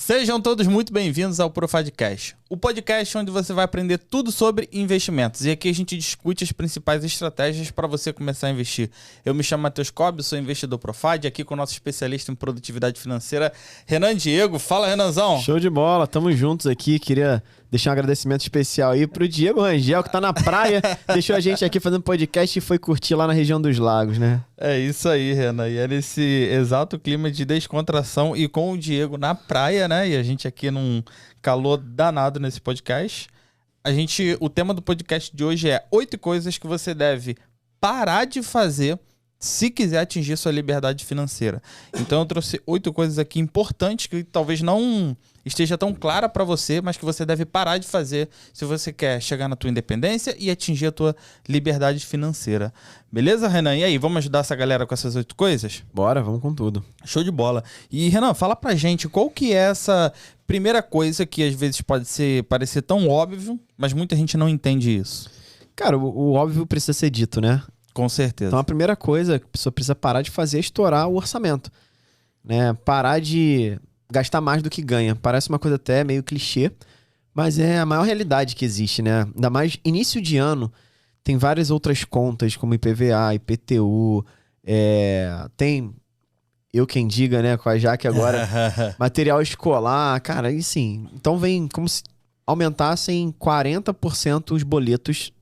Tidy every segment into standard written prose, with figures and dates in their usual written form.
Sejam todos muito bem-vindos ao Profadcast, o podcast onde você vai aprender tudo sobre investimentos. E aqui a gente discute as principais estratégias para você começar a investir. Eu me chamo Matheus Cobb, sou investidor Profad, aqui com o nosso especialista em produtividade financeira, Renan Diego. Fala, Renanzão! Show de bola, tamo juntos aqui. Queria deixar um agradecimento especial aí pro Diego Rangel, que tá na praia, deixou a gente aqui fazendo podcast e foi curtir lá na região dos lagos, né? É isso aí, Renan. E é nesse exato clima de descontração e com o Diego na praia, né? E a gente aqui num calor danado nesse podcast. O tema do podcast de hoje é 8 coisas que você deve parar de fazer se quiser atingir sua liberdade financeira. Então eu trouxe 8 coisas aqui importantes que talvez não esteja tão clara para você, mas que você deve parar de fazer se você quer chegar na tua independência e atingir a tua liberdade financeira. Beleza, Renan? E aí, vamos ajudar essa galera com essas 8 coisas? Bora, vamos com tudo. Show de bola. E, Renan, fala pra gente qual que é essa primeira coisa que às vezes pode parecer tão óbvio, mas muita gente não entende isso. Cara, o óbvio precisa ser dito, né? Com certeza. Então a primeira coisa que a pessoa precisa parar de fazer é estourar o orçamento, né? Parar de gastar mais do que ganha. Parece uma coisa até meio clichê, mas é a maior realidade que existe, né? Ainda mais início de ano, tem várias outras contas como IPVA, IPTU, tem, eu quem diga, né, com a Jaque agora, material escolar, cara, e sim. Então vem como se aumentassem 40% os boletos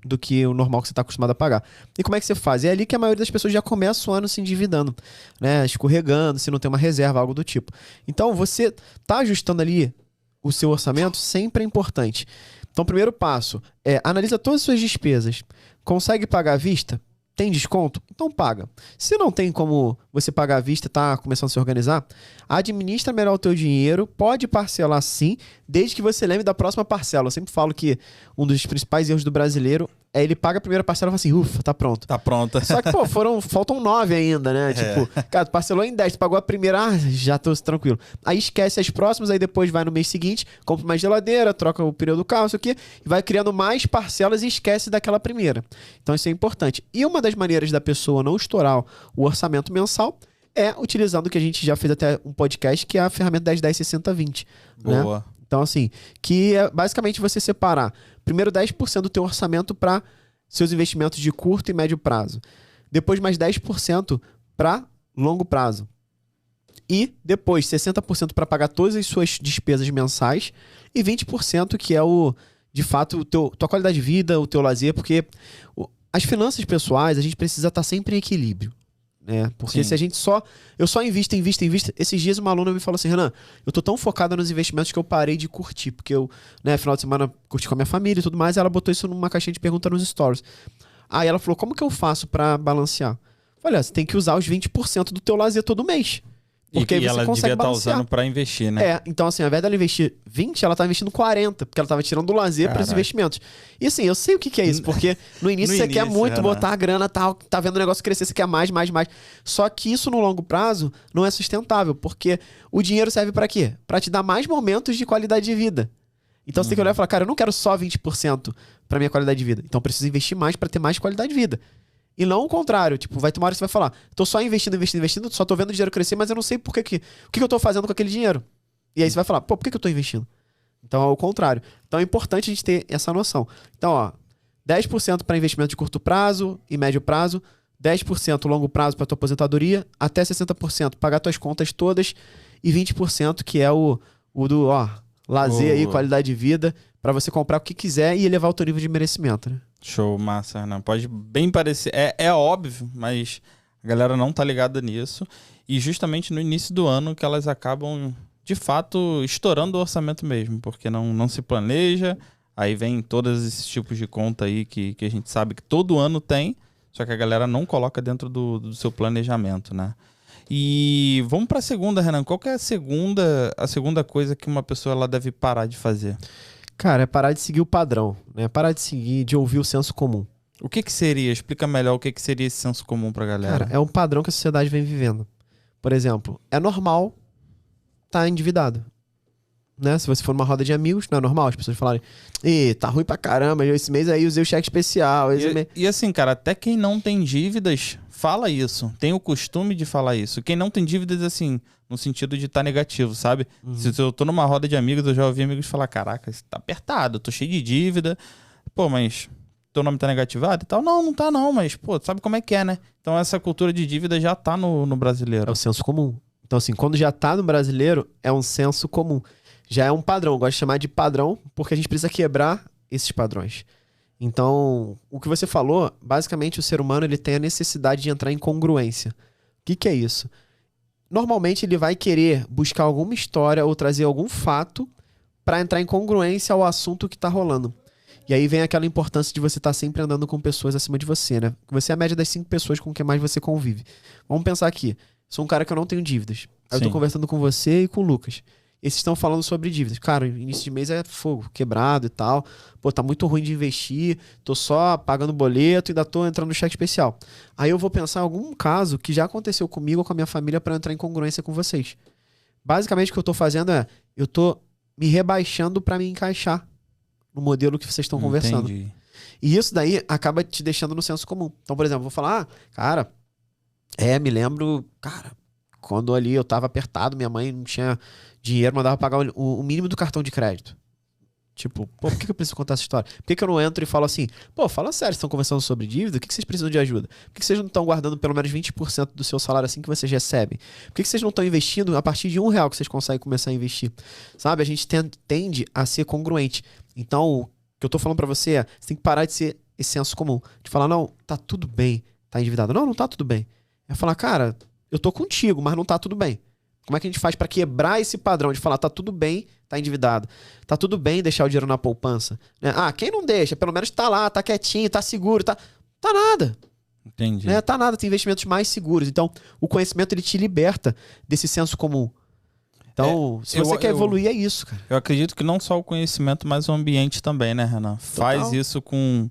do que o normal que você está acostumado a pagar. E como é que você faz? É ali que a maioria das pessoas já começa o ano se endividando, né? Escorregando, se não tem uma reserva, algo do tipo. Então, você tá ajustando ali o seu orçamento sempre é importante. Então, o primeiro passo é analisa todas as suas despesas. Consegue pagar à vista? Tem desconto? Então paga. Se não tem como você pagar à vista e tá começando a se organizar, administra melhor o teu dinheiro, pode parcelar sim, desde que você lembre da próxima parcela. Eu sempre falo que um dos principais erros do brasileiro é ele paga a primeira parcela e fala assim, ufa, tá pronto. Tá pronta. Só que, faltam 9 ainda, né? Tipo, cara, tu parcelou em 10, tu pagou a primeira, já tô tranquilo. Aí esquece as próximas, aí depois vai no mês seguinte, compra mais geladeira, troca o pneu do carro, isso aqui, e vai criando mais parcelas e esquece daquela primeira. Então isso é importante. E uma das maneiras da pessoa não estourar o orçamento mensal é utilizando o que a gente já fez até um podcast, que é a ferramenta 10-10-60-20. Boa. Né? Então, assim, que é basicamente você separar primeiro 10% do teu orçamento para seus investimentos de curto e médio prazo. Depois mais 10% para longo prazo. E depois 60% para pagar todas as suas despesas mensais e 20% que é de fato, tua qualidade de vida, o teu lazer, porque as finanças pessoais, a gente precisa estar sempre em equilíbrio. Porque se a gente eu só invisto. Esses dias uma aluna me falou assim, Renan, eu tô tão focada nos investimentos que eu parei de curtir, porque eu, final de semana, curti com a minha família e tudo mais, e ela botou isso numa caixinha de pergunta nos stories. Aí ela falou, como que eu faço pra balancear? Eu falei, você tem que usar os 20% do teu lazer todo mês. Porque aí você ela consegue devia estar balancear. usando pra investir, né? Então assim, ao invés dela investir 20, ela tá investindo 40, porque ela tava tirando do lazer para os investimentos. E assim, eu sei o que é isso, porque no início você quer muito botar a grana, tá vendo o negócio crescer, você quer mais. Só que isso no longo prazo não é sustentável, porque o dinheiro serve para quê? Para te dar mais momentos de qualidade de vida. Então você tem que olhar e falar, cara, eu não quero só 20% para minha qualidade de vida. Então eu preciso investir mais para ter mais qualidade de vida. E não o contrário, tipo, vai ter uma hora que você vai falar, tô só investindo, só tô vendo o dinheiro crescer, mas eu não sei o que eu tô fazendo com aquele dinheiro. E aí você vai falar, por que eu tô investindo? Então é o contrário. Então é importante a gente ter essa noção. Então, 10% para investimento de curto prazo e médio prazo, 10% longo prazo para tua aposentadoria, até 60% pagar tuas contas todas e 20% que é o do, lazer aí, qualidade de vida, para você comprar o que quiser e elevar o teu nível de merecimento, né? Show, massa, Renan. Pode bem parecer... É óbvio, mas a galera não tá ligada nisso. E justamente no início do ano que elas acabam, de fato, estourando o orçamento mesmo. Porque não se planeja. Aí vem todos esses tipos de conta aí que a gente sabe que todo ano tem. Só que a galera não coloca dentro do seu planejamento, né? E vamos para a segunda, Renan. Qual que é a segunda coisa que uma pessoa ela deve parar de fazer? Cara, é parar de seguir o padrão, né? Parar de ouvir o senso comum. O que seria? Explica melhor o que seria esse senso comum pra galera. Cara, é um padrão que a sociedade vem vivendo. Por exemplo, é normal estar endividado. né? Se você for numa roda de amigos, não é normal as pessoas falarem, tá ruim pra caramba, esse mês aí usei o cheque especial. E assim, cara, até quem não tem dívidas fala isso, tem o costume de falar isso. Quem não tem dívidas, assim, no sentido de estar negativo, sabe? Se eu tô numa roda de amigos, eu já ouvi amigos falar, caraca, isso tá apertado, eu tô cheio de dívida, pô, mas teu nome tá negativado e tal? Não, não tá não, mas, pô, sabe como é que é, né? Então essa cultura de dívida já tá no brasileiro. É o senso comum. Então, assim, quando já tá no brasileiro, é um senso comum. Já é um padrão. Eu gosto de chamar de padrão porque a gente precisa quebrar esses padrões. Então, o que você falou, basicamente o ser humano ele tem a necessidade de entrar em congruência. O que é isso? Normalmente ele vai querer buscar alguma história ou trazer algum fato para entrar em congruência ao assunto que tá rolando. E aí vem aquela importância de você estar sempre andando com pessoas acima de você, né? Você é a média das 5 pessoas com quem mais você convive. Vamos pensar aqui. Sou um cara que eu não tenho dívidas. Aí eu tô conversando com você e com o Lucas. Esses estão falando sobre dívidas. Cara, início de mês é fogo, quebrado e tal. Pô, tá muito ruim de investir. Tô só pagando boleto e ainda tô entrando no cheque especial. Aí eu vou pensar em algum caso que já aconteceu comigo ou com a minha família para entrar em congruência com vocês. Basicamente o que eu tô fazendo é, eu tô me rebaixando para me encaixar no modelo que vocês estão conversando. E isso daí acaba te deixando no senso comum. Então, por exemplo, eu vou falar, cara, me lembro, cara, quando ali eu tava apertado, minha mãe não tinha dinheiro, mandava pagar o mínimo do cartão de crédito. Tipo, pô, por que eu preciso contar essa história? Por que eu não entro e falo assim, pô, fala sério, vocês estão conversando sobre dívida, o que vocês precisam de ajuda? Por que vocês não estão guardando pelo menos 20% do seu salário assim que vocês recebem? Por que vocês não estão investindo a partir de R$1 que vocês conseguem começar a investir? Sabe, a gente tende a ser congruente. Então, o que eu tô falando pra você é, você tem que parar de ser esse senso comum. De falar, não, tá tudo bem, tá endividado. Não, não tá tudo bem. É falar, cara, eu tô contigo, mas não tá tudo bem. Como é que a gente faz pra quebrar esse padrão de falar, tá tudo bem, tá endividado. Tá tudo bem deixar o dinheiro na poupança. Né? Ah, quem não deixa? Pelo menos tá lá, tá quietinho, tá seguro, tá nada. Entendi. Né? Tá nada, tem investimentos mais seguros. Então, o conhecimento, ele te liberta desse senso comum. Então, se você quer evoluir, é isso, cara. Eu acredito que não só o conhecimento, mas o ambiente também, né, Renan? Faz isso com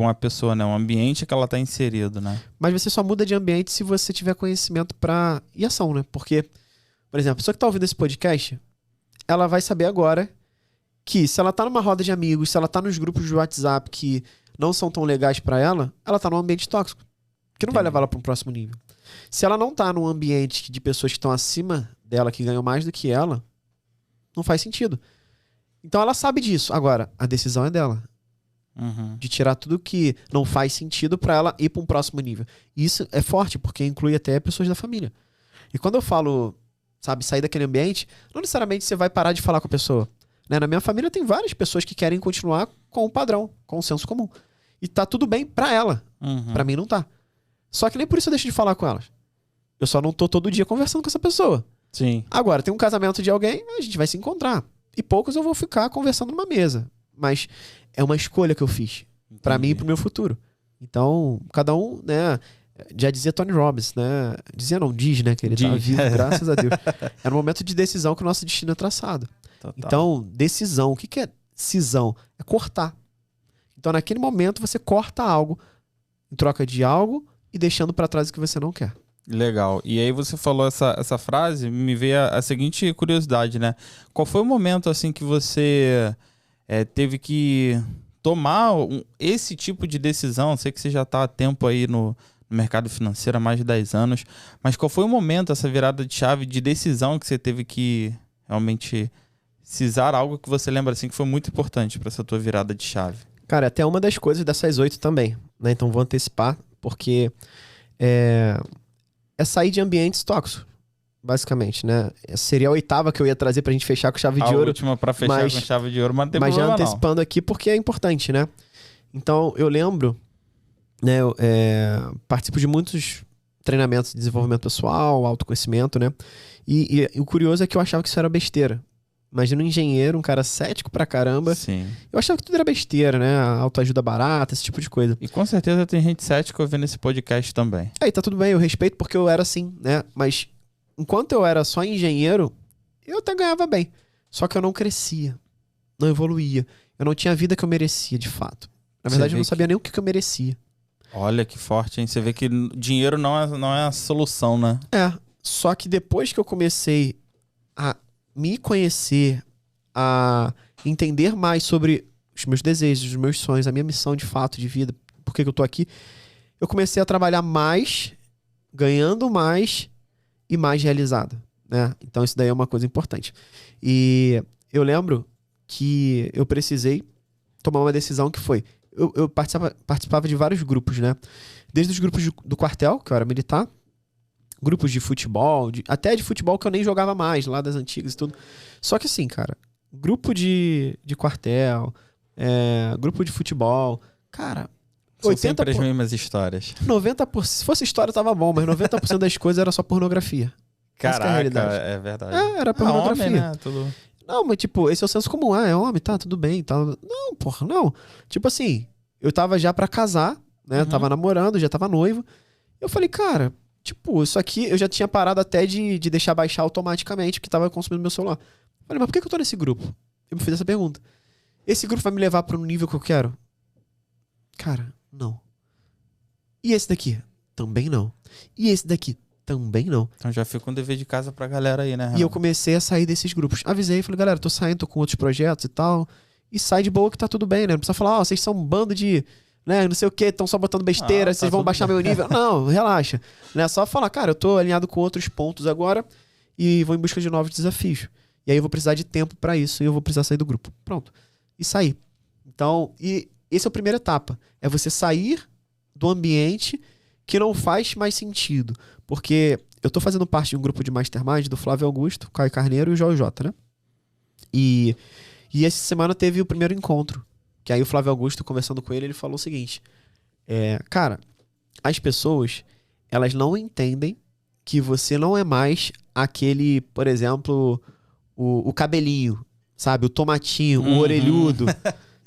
a pessoa, né? O ambiente que ela tá inserido, né? Mas você só muda de ambiente se você tiver conhecimento e ação, né? Porque, por exemplo, a pessoa que tá ouvindo esse podcast, ela vai saber agora que se ela tá numa roda de amigos, se ela tá nos grupos de WhatsApp que não são tão legais pra ela, ela tá num ambiente tóxico, que não vai levar ela pra um próximo nível. Se ela não tá num ambiente de pessoas que estão acima dela, que ganham mais do que ela, não faz sentido. Então ela sabe disso. Agora, a decisão é dela. De tirar tudo que não faz sentido pra ela ir pra um próximo nível. E isso é forte, porque inclui até pessoas da família. E quando eu falo, sabe, sair daquele ambiente, não necessariamente você vai parar de falar com a pessoa. Né? Na minha família tem várias pessoas que querem continuar com o padrão, com o senso comum. E tá tudo bem pra ela. Pra mim não tá. Só que nem por isso eu deixo de falar com elas. Eu só não tô todo dia conversando com essa pessoa. Sim. Agora, tem um casamento de alguém, a gente vai se encontrar. E poucos eu vou ficar conversando numa mesa. Mas é uma escolha que eu fiz. Pra mim e pro meu futuro. Então, cada um, né... Já dizia Tony Robbins, né? Dizia não, diz, né? Que ele tá vivo, graças a Deus. É no momento de decisão que o nosso destino é traçado. Total. Então, decisão. O que é cisão? É cortar. Então, naquele momento, você corta algo em troca de algo e deixando pra trás o que você não quer. Legal. E aí você falou essa frase, me veio a seguinte curiosidade, né? Qual foi o momento, assim, que você teve que tomar esse tipo de decisão? Sei que você já tá há tempo aí no mercado financeiro há mais de 10 anos, mas qual foi o momento, essa virada de chave de decisão que você teve que realmente cisar algo que você lembra, assim, que foi muito importante para essa tua virada de chave? Cara, até uma das coisas dessas 8 também, né? Então vou antecipar, porque é sair de ambientes tóxicos, basicamente, né? Seria a 8ª que eu ia trazer pra gente fechar com chave de ouro. A última pra fechar com chave de ouro, mas não tem problema, já antecipando aqui porque é importante, né? Então, eu lembro, né? Eu participo de muitos treinamentos de desenvolvimento pessoal, autoconhecimento, né? E o curioso é que eu achava que isso era besteira. Imagina um engenheiro, um cara cético pra caramba. Sim. Eu achava que tudo era besteira, né? Autoajuda barata, esse tipo de coisa. E com certeza tem gente cética ouvindo esse podcast também. Aí tá tudo bem, eu respeito porque eu era assim, né? Mas enquanto eu era só engenheiro, eu até ganhava bem. Só que eu não crescia, não evoluía. Eu não tinha a vida que eu merecia, de fato. Na verdade, eu não sabia nem o que eu merecia. Olha que forte, hein? Você vê que dinheiro não é a solução, né? Só que depois que eu comecei a me conhecer, a entender mais sobre os meus desejos, os meus sonhos, a minha missão de fato de vida, por que eu tô aqui, eu comecei a trabalhar mais, ganhando mais e mais realizado, né? Então isso daí é uma coisa importante. E eu lembro que eu precisei tomar uma decisão que foi... Eu participava de vários grupos, né? Desde os grupos do quartel, que eu era militar, grupos de futebol, até de futebol que eu nem jogava mais, lá das antigas e tudo. Só que assim, cara, grupo de quartel, grupo de futebol, cara... São sempre as mesmas histórias. 90%, se fosse história tava bom, mas 90% das coisas era só pornografia. Caraca, essa é a realidade. É verdade. Era pornografia. Homem, né? Tudo... Não, mas tipo, esse é o senso comum. É homem, tá, tudo bem. Tá. Não, porra, não. Tipo assim, eu tava já pra casar, né? Tava namorando, já tava noivo. Eu falei, cara, tipo, isso aqui eu já tinha parado até de deixar baixar automaticamente, porque tava consumindo meu celular. Eu falei, mas por que eu tô nesse grupo? Eu me fiz essa pergunta. Esse grupo vai me levar pro nível que eu quero? Cara, não. E esse daqui? Também não. E esse daqui? Também não. Então já fica um dever de casa pra galera aí, né, Renan? E eu comecei a sair desses grupos. Avisei, falei, galera, tô saindo, tô com outros projetos e tal. E sai de boa que tá tudo bem, né? Não precisa falar, vocês são um bando de... né, não sei o que, estão só botando besteira, vocês vão baixar meu nível. Não, relaxa. Né? Só falar, cara, eu tô alinhado com outros pontos agora e vou em busca de novos desafios. E aí eu vou precisar de tempo pra isso e eu vou precisar sair do grupo. Pronto. E sair. Então, e essa é a primeira etapa. É você sair do ambiente que não faz mais sentido. Porque eu tô fazendo parte de um grupo de mastermind do Flávio Augusto, Caio Carneiro e o Joel J, né? E essa semana teve o primeiro encontro. Que aí o Flávio Augusto, conversando com ele, ele falou o seguinte. Cara, as pessoas, elas não entendem que você não é mais aquele, por exemplo, o cabelinho, sabe? O tomatinho, o orelhudo.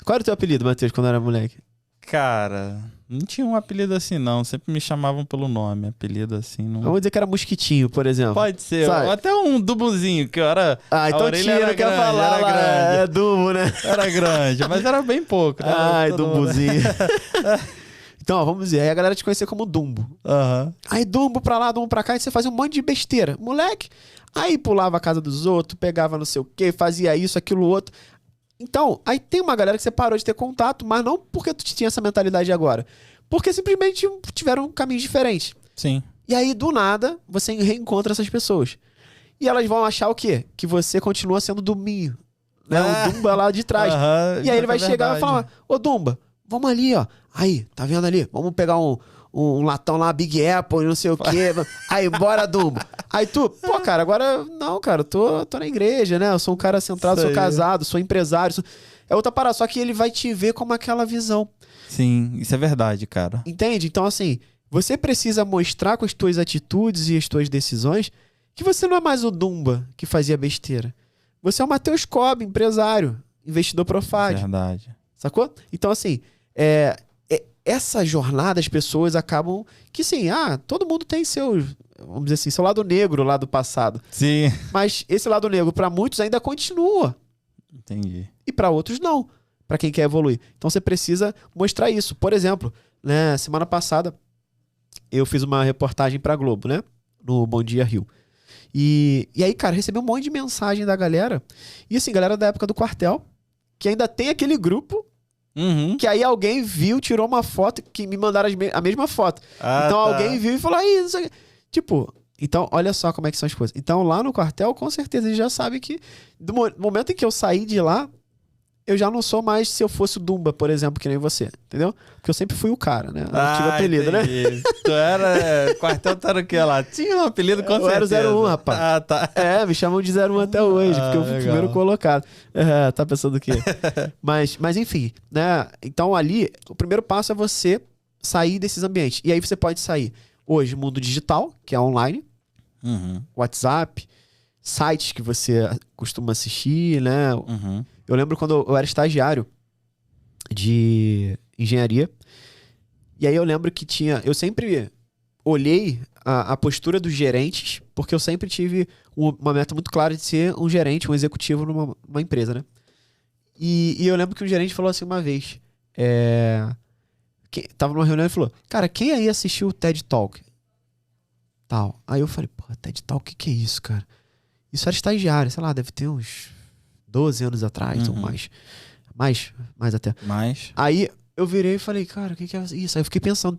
Qual era o teu apelido, Matheus, quando era moleque? Cara, não tinha um apelido assim, não. Sempre me chamavam pelo nome. Apelido assim, não... Vamos dizer que era Mosquitinho, por exemplo. Pode ser. Sabe? Até um Dumbozinho, que eu era... então tira, não quer falar. Era grande. É Dumbo, né? Era grande, mas era bem pouco, né? Ai, Dumbozinho. Então, ó, vamos dizer, aí a galera te conhecia como Dumbo. Aí Dumbo pra lá, Dumbo pra cá, e você fazia um monte de besteira. Moleque, aí pulava a casa dos outros, pegava não sei o quê, fazia isso, aquilo, outro... Então, aí tem uma galera que você parou de ter contato, mas não porque tu tinha essa mentalidade agora. Porque simplesmente tiveram caminhos diferentes. Sim. E aí, do nada, você reencontra essas pessoas. E elas vão achar o quê? Que você continua sendo Dumbinho. Né? O Dumba lá de trás. E aí ele vai chegar e vai falar, ô Dumba, vamos ali, ó. Aí, tá vendo ali? Vamos pegar um latão lá, Big Apple, não sei o quê. Aí, bora, Dumba. Aí tu, pô, cara, agora... Não, cara, eu tô na igreja, né? Eu sou um cara centrado, sou casado, sou empresário. É outra parada, só que ele vai te ver como aquela visão. Sim, isso é verdade, cara. Entende? Então, assim, você precisa mostrar com as tuas atitudes e as tuas decisões que você não é mais o Dumba que fazia besteira. Você é o Matheus Cobb, empresário, investidor Profad. Verdade. Sacou? Então, assim, essa jornada as pessoas acabam que, sim, todo mundo tem seu, vamos dizer assim, seu lado negro lá do passado. Sim. Mas esse lado negro, para muitos, ainda continua. Entendi. E para outros, não. Para quem quer evoluir. Então, você precisa mostrar isso. Por exemplo, né, semana passada, eu fiz uma reportagem pra Globo, né? No Bom Dia Rio. E aí, cara, recebi um monte de mensagem da galera. E assim, galera da época do quartel, que ainda tem aquele grupo, que aí alguém viu, tirou uma foto, que me mandaram a mesma foto. Então alguém viu e falou, aí, isso aqui. Tipo, então, olha só como é que são as coisas. Então, lá no quartel, com certeza, eles já sabem que do momento em que eu saí de lá, eu já não sou mais se eu fosse o Dumba, por exemplo, que nem você, entendeu? Porque eu sempre fui o cara, né? Eu tive apelido, entendi. né? Tu era... Quartel tu era o que lá? Tinha um apelido com certeza. Eu era o 01, rapaz. Tá. Me chamam de 01 até hoje, porque eu fui o primeiro colocado. Tá pensando o quê? mas enfim, né? Então ali, o primeiro passo é você sair desses ambientes. E aí você pode sair hoje, mundo digital, que é online, WhatsApp, sites que você costuma assistir, né? Eu lembro quando eu era estagiário de engenharia. E aí eu lembro que eu sempre olhei a postura dos gerentes, porque eu sempre tive uma meta muito clara de ser um gerente, um executivo numa empresa, né? E eu lembro que um gerente falou assim uma vez, tava numa reunião e falou, cara, quem aí assistiu o TED Talk? Tal. Aí eu falei, pô, TED Talk, o que é isso, cara? Isso era estagiário, sei lá, deve ter uns 12 anos atrás ou mais. Mais até. Aí eu virei e falei, cara, o que é isso? Aí eu fiquei pensando.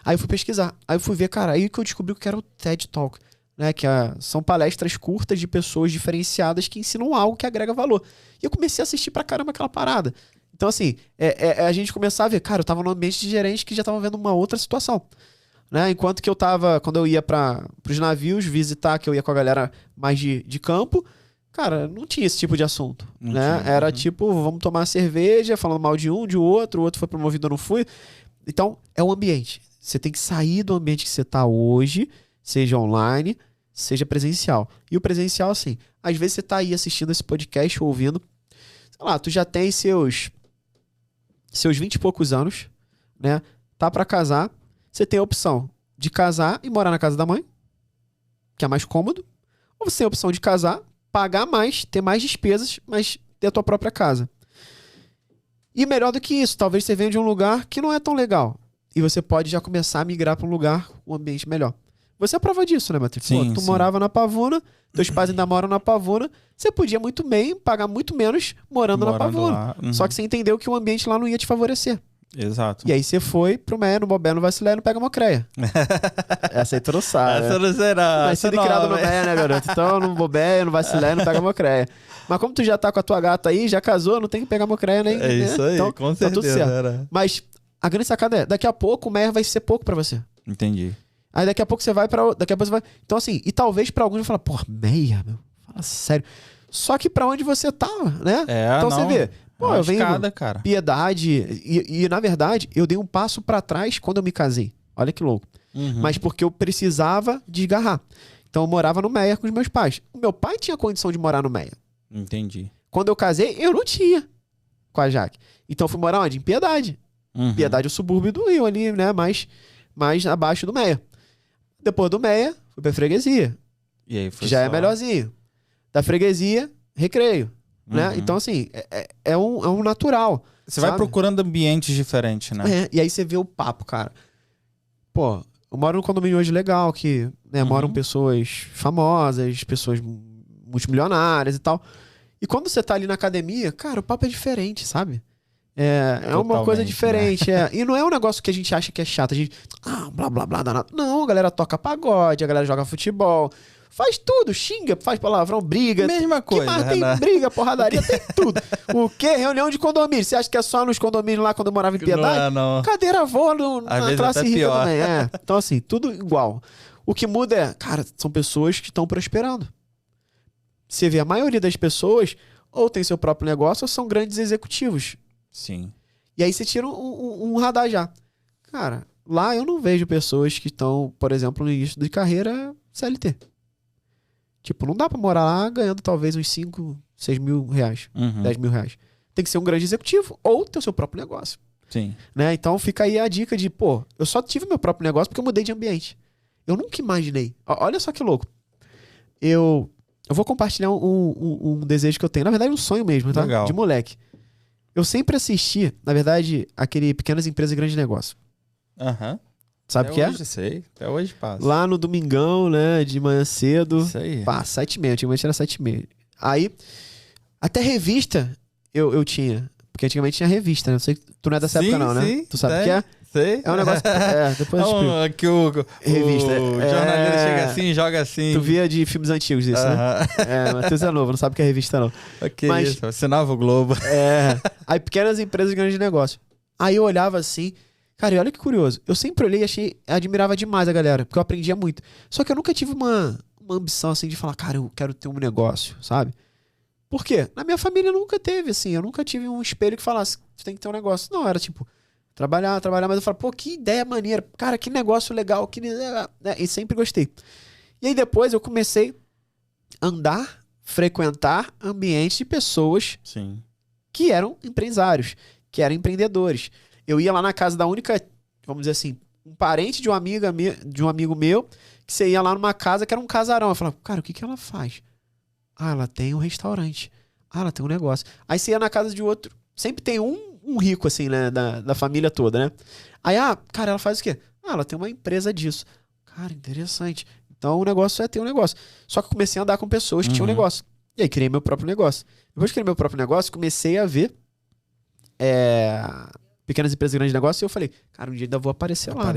Aí eu fui pesquisar. Aí eu fui ver, cara, aí que eu descobri que era o TED Talk, né? Que são palestras curtas de pessoas diferenciadas que ensinam algo que agrega valor. E eu comecei a assistir pra caramba aquela parada. Então, assim, a gente começar a ver, cara, eu tava num ambiente de gerente que já tava vendo uma outra situação. Né? Enquanto que eu tava, quando eu ia pros navios visitar, que eu ia com a galera mais de campo, cara, não tinha esse tipo de assunto, né? Era tipo, vamos tomar cerveja, falando mal de um, de outro, o outro foi promovido, eu não fui. Então, é o ambiente. Você tem que sair do ambiente que você tá hoje, seja online, seja presencial. E o presencial, assim, às vezes você tá aí assistindo esse podcast, ouvindo, sei lá, tu já tem seus 20 e poucos anos, né? Tá pra casar, você tem a opção de casar e morar na casa da mãe, que é mais cômodo, ou você tem a opção de casar, pagar mais, ter mais despesas, mas ter a tua própria casa. E melhor do que isso, talvez você venha de um lugar que não é tão legal, e você pode já começar a migrar para um lugar, um ambiente melhor. Você é a prova disso, né, Matheus? Sim, tu morava na Pavuna, teus pais ainda moram na Pavuna, você podia muito bem pagar muito menos morando na Pavuna. Só que você entendeu que o ambiente lá não ia te favorecer. Exato. E aí você foi pro Meia, no Bobé, no Vacilé, no Pega Mocreia. Essa aí tu não sabe. Essa não será. Mas sido criado no Meia, né, garoto? Então no Bobé, no Vacilé, no Pega Mocreia. Mas como tu já tá com a tua gata aí, já casou, não tem que pegar Mocreia nem... É isso aí, então, com certeza. Tá tudo certo. Era. Mas a grande sacada é, daqui a pouco o Meia vai ser pouco pra você. Entendi. Aí daqui a pouco você vai pra... Daqui a pouco você vai... Então assim, e talvez pra alguns vai falar, porra, Meia, meu, fala sério. Só que pra onde você tava, né? Então você vê... Pô, eu venho cara. Piedade. E, na verdade, eu dei um passo pra trás quando eu me casei. Olha que louco. Mas porque eu precisava desgarrar. Então eu morava no Meia com os meus pais. O meu pai tinha condição de morar no Meia. Entendi. Quando eu casei, eu não tinha com a Jaque. Então eu fui morar onde? Em Piedade. Piedade é o subúrbio do Rio ali, né? Mais abaixo do Meia. Depois do Meia, fui pra Freguesia. E aí foi que já é melhorzinho. Da Freguesia, Recreio. Né? Então, assim, é um natural. Você vai procurando ambientes diferentes, né? E aí você vê o papo, cara. Pô, eu moro num condomínio hoje legal, que moram pessoas famosas, pessoas multimilionárias e tal. E quando você tá ali na academia, cara, o papo é diferente, sabe? É uma coisa diferente. Né? E não é um negócio que a gente acha que é chato. A gente, blá, blá, blá, danado. Não, a galera toca pagode, a galera joga futebol. Faz tudo, xinga, faz palavrão, briga. Mesma coisa. Que mais tem briga, porradaria, tem tudo. O quê? Reunião de condomínio. Você acha que é só nos condomínios lá quando eu morava em Piedade? Não. Cadeira voa na classe rica pior. também. Então, assim, tudo igual. O que muda é, cara, são pessoas que estão prosperando. Você vê, a maioria das pessoas ou tem seu próprio negócio ou são grandes executivos. Sim. E aí você tira um radar já. Cara, lá eu não vejo pessoas que estão, por exemplo, no início de carreira CLT. Tipo, não dá pra morar lá ganhando talvez uns 5, 6 mil reais, 10 mil reais. Tem que ser um grande executivo ou ter o seu próprio negócio. Sim. Né? Então fica aí a dica de, pô, eu só tive meu próprio negócio porque eu mudei de ambiente. Eu nunca imaginei. Olha só que louco. Eu vou compartilhar um desejo que eu tenho. Na verdade, um sonho mesmo, tá? Legal. De moleque. Eu sempre assisti, na verdade, aquele Pequenas Empresas e Grandes Negócios. Sabe o que é? Sei, até hoje passa. Lá no domingão, né, de manhã cedo. Isso aí. Pá, 7h30, antigamente era 7h30. Aí, até revista eu tinha. Porque antigamente tinha revista, né? Não sei, tu não é dessa época não, né? Sim, Tu sabe o que é? Sei. É um negócio... depois eu explico. Que o Revista. O jornalista chega assim e joga assim. Tu via de filmes antigos isso, né? Matheus é novo, não sabe o que é revista não. Mas isso, assinava o Globo. Aí Pequenas Empresas e Grandes Negócios. Aí eu olhava assim... Cara, e olha que curioso. Eu sempre olhei e admirava demais a galera, porque eu aprendia muito. Só que eu nunca tive uma ambição assim de falar, cara, eu quero ter um negócio, sabe? Por quê? Na minha família nunca teve, assim. Eu nunca tive um espelho que falasse, você tem que ter um negócio. Não, era tipo, trabalhar. Mas eu falava, pô, que ideia maneira. Cara, que negócio legal. E sempre gostei. E aí depois eu comecei a frequentar ambientes de pessoas que eram empresários, que eram empreendedores. Eu ia lá na casa da única, vamos dizer assim, um parente de um amigo meu, que você ia lá numa casa que era um casarão. Eu falava, cara, o que ela faz? Ela tem um restaurante. Ela tem um negócio. Aí você ia na casa de outro. Sempre tem um rico, assim, né? Da família toda, né? Aí, cara, ela faz o quê? Ela tem uma empresa disso. Cara, interessante. Então o negócio é ter um negócio. Só que eu comecei a andar com pessoas que tinham um negócio. E aí criei meu próprio negócio. Depois que criei meu próprio negócio, comecei a ver pequenas empresas, grandes negócios, e eu falei, cara, um dia ainda vou aparecer lá.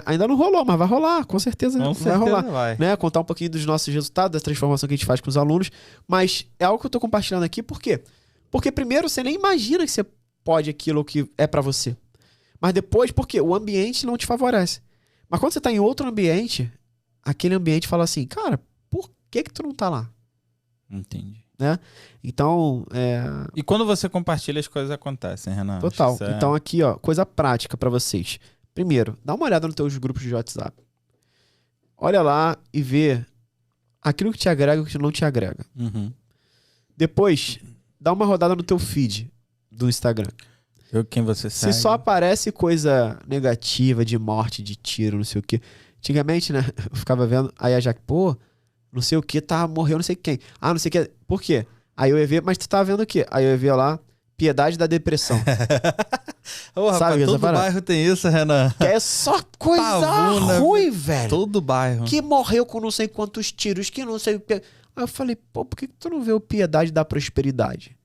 Ainda não rolou, mas vai rolar, com certeza vai rolar. Né? Contar um pouquinho dos nossos resultados, da transformação que a gente faz com os alunos. Mas é algo que eu tô compartilhando aqui, por quê? Porque primeiro, você nem imagina que você pode aquilo que é pra você. Mas depois, porque o ambiente não te favorece. Mas quando você tá em outro ambiente, aquele ambiente fala assim, cara, por que tu não tá lá? Entendi. Né? Então, E quando você compartilha, as coisas acontecem, Renan. Total. Então aqui, ó, coisa prática pra vocês. Primeiro, dá uma olhada nos teus grupos de WhatsApp. Olha lá e vê aquilo que te agrega e o que não te agrega. Uhum. Depois, dá uma rodada no teu feed do Instagram. Vê quem você segue. Se só aparece coisa negativa, de morte, de tiro, não sei o quê. Antigamente, né, eu ficava vendo, aí a Jaque, pô, não sei o que, morreu não sei quem. Ah, não sei o que. Por quê? Aí eu ia ver, mas tu tava vendo o quê? Aí eu ia ver lá, Piedade da Depressão. Ô, rapaz, todo bairro tem isso, Renan. Que é só coisa Pavuna, ruim, velho. Todo bairro. Que morreu com não sei quantos tiros, que não sei o que. Aí eu falei, pô, por que tu não vê o Piedade da Prosperidade?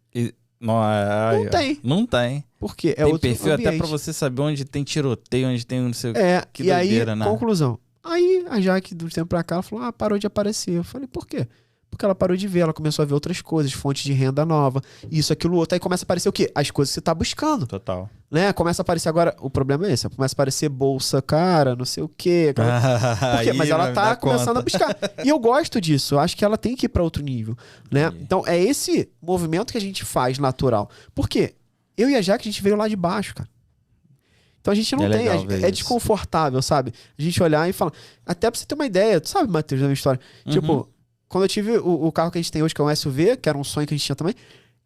Não tem. Não tem. Por quê? Tem outro perfil ambiente. Até pra você saber onde tem tiroteio, onde tem não sei o que. Que doideira, aí, né? Conclusão. Aí a Jaque, do tempo pra cá, ela falou, parou de aparecer. Eu falei, por quê? Porque ela parou de ver, ela começou a ver outras coisas, fontes de renda nova, isso, aquilo, outro. Aí começa a aparecer o quê? As coisas que você tá buscando. Total. Né? Começa a aparecer agora, o problema é esse, começa a aparecer bolsa cara, não sei o quê. Por quê? Mas ela tá começando a buscar. E eu gosto disso, eu acho que ela tem que ir pra outro nível, né? Então é esse movimento que a gente faz natural. Por quê? Eu e a Jaque, a gente veio lá de baixo, cara. Então a gente não tem, é desconfortável, sabe? A gente olhar e falar, até pra você ter uma ideia, tu sabe, Matheus, da minha história, tipo, quando eu tive o carro que a gente tem hoje, que é um SUV, que era um sonho que a gente tinha também,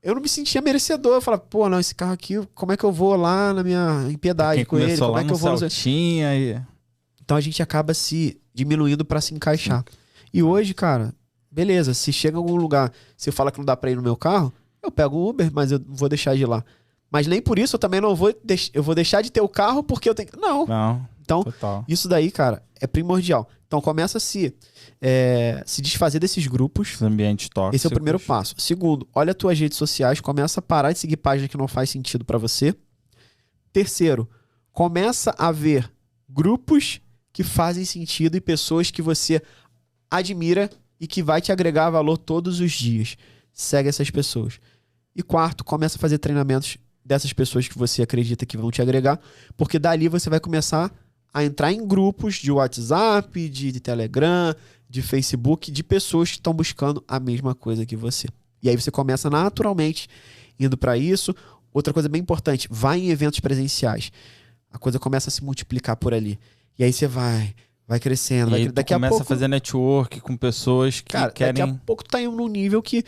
eu não me sentia merecedor. Eu falava, pô, não, esse carro aqui, como é que eu vou lá na minha Piedade com ele? Como é que eu vou Então a gente acaba se diminuindo pra se encaixar. Sim. E hoje, cara, beleza, se chega em algum lugar, se eu falar que não dá pra ir no meu carro, eu pego o Uber, mas eu vou deixar de ir lá. Mas nem por isso eu também não vou eu vou deixar de ter o carro porque eu tenho Não. Então, total. Isso daí, cara, é primordial. Então começa a se desfazer desses grupos. Os ambientes tóxicos. Esse é o primeiro passo. Segundo, olha as tuas redes sociais, começa a parar de seguir páginas que não faz sentido pra você. Terceiro, começa a ver grupos que fazem sentido e pessoas que você admira e que vai te agregar valor todos os dias. Segue essas pessoas. E quarto, começa a fazer treinamentos dessas pessoas que você acredita que vão te agregar, porque dali você vai começar a entrar em grupos de WhatsApp, de Telegram, de Facebook, de pessoas que estão buscando a mesma coisa que você. E aí você começa naturalmente indo para isso. Outra coisa bem importante, vai em eventos presenciais. A coisa começa a se multiplicar por ali. E aí você vai crescendo. E aí daqui a pouco começa a fazer network com pessoas que querem... Daqui a pouco tu tá em um nível que...